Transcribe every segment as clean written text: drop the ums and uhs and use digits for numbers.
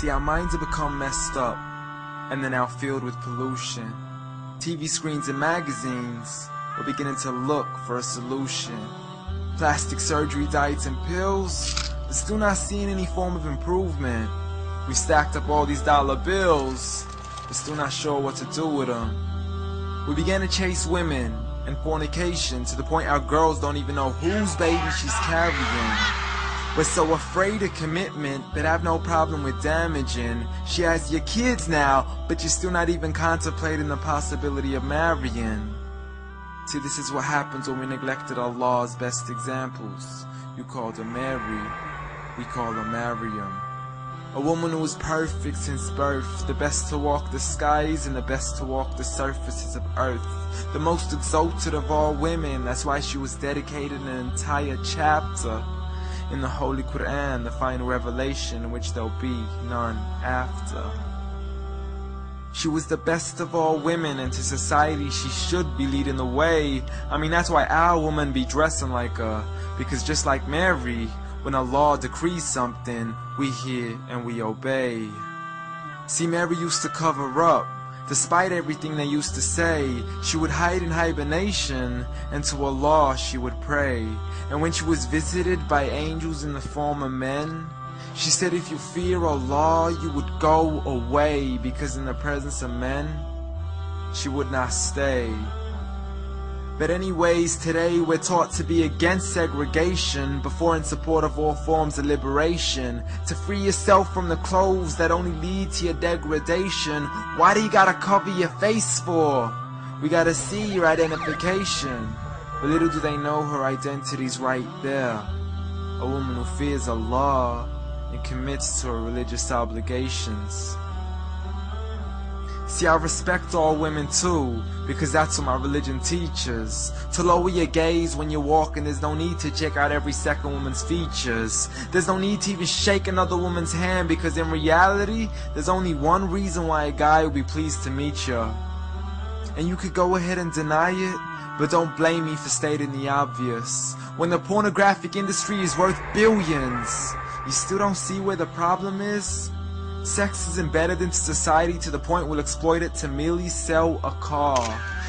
See, our minds have become messed up, and they're now filled with pollution. TV screens and magazines, we're beginning to look for a solution. Plastic surgery, diets and pills, but still not seeing any form of improvement. We stacked up all these dollar bills, but still not sure what to do with them. We began to chase women and fornication to the point our girls don't even know whose baby she's carrying. We're so afraid of commitment that have no problem with damaging. She has your kids now, but you're still not even contemplating the possibility of marrying. See, this is what happens when we neglected Allah's best examples. You called her Mary, we call her Maryam. A woman who was perfect since birth, the best to walk the skies and the best to walk the surfaces of earth. The most exalted of all women, that's why she was dedicated an entire chapter in the Holy Quran, the final revelation in which there'll be none after. She was the best of all women, and to society she should be leading the way. I mean, that's why our women be dressing like her, because just like Mary, when Allah decrees something, we hear and we obey. See, Mary used to cover up. Despite everything they used to say, she would hide in hibernation, and to Allah she would pray. And when she was visited by angels in the form of men, she said if you fear Allah, you would go away, because in the presence of men, she would not stay. But anyways, today we're taught to be against segregation before in support of all forms of liberation. To free yourself from the clothes that only lead to your degradation. Why do you gotta cover your face for? We gotta see your identification. But little do they know her identity's right there. A woman who fears Allah and commits to her religious obligations. See, I respect all women too, because that's what my religion teaches. To lower your gaze when you're walking, there's no need to check out every second woman's features. There's no need to even shake another woman's hand, because in reality, there's only one reason why a guy would be pleased to meet you. And you could go ahead and deny it, but don't blame me for stating the obvious. When the pornographic industry is worth billions, you still don't see where the problem is? Sex is embedded into society to the point we'll exploit it to merely sell a car.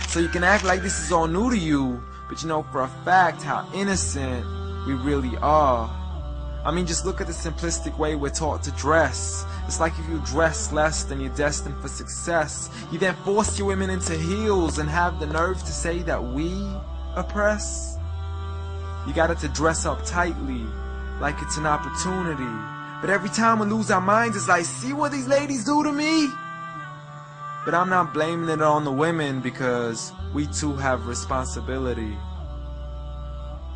So you can act like this is all new to you, but you know for a fact how innocent we really are. I mean, just look at the simplistic way we're taught to dress. It's like if you dress less, then you're destined for success. You then force your women into heels and have the nerve to say that we oppress. You got it to dress up tightly, like it's an opportunity. But every time we lose our minds, it's like, see what these ladies do to me? But I'm not blaming it on the women, because we too have responsibility.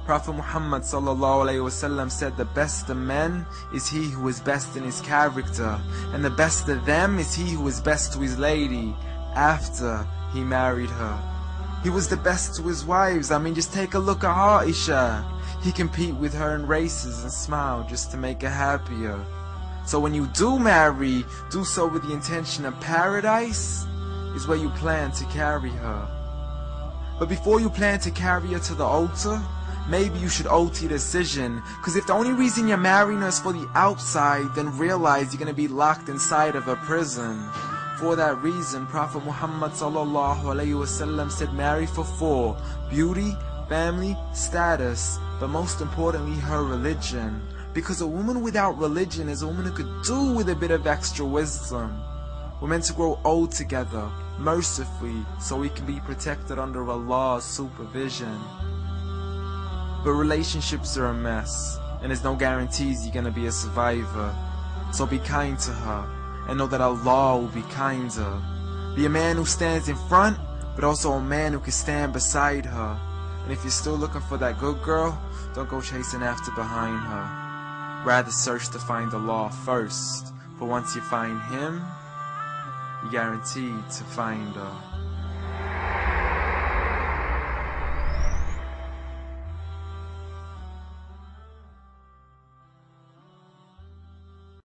Prophet Muhammad ﷺ said the best of men is he who is best in his character, and the best of them is he who is best to his lady after he married her. He was the best to his wives. I mean, just take a look at Aisha. He compete with her in races and smile just to make her happier. So when you do marry, do so with the intention of paradise is where you plan to carry her. But before you plan to carry her to the altar, maybe you should alter your decision. Cause if the only reason you're marrying her is for the outside, then realize you're gonna be locked inside of a prison. For that reason, Prophet Muhammad ﷺ said marry for 4: beauty, family, status, but most importantly her religion. Because a woman without religion is a woman who could do with a bit of extra wisdom. We're meant to grow old together, mercifully, so we can be protected under Allah's supervision. But relationships are a mess, and there's no guarantees you're gonna be a survivor. So be kind to her, and know that Allah will be kinder. Be a man who stands in front, but also a man who can stand beside her. And if you're still looking for that good girl, don't go chasing after behind her. Rather search to find Allah first. For once you find Him, you're guaranteed to find her.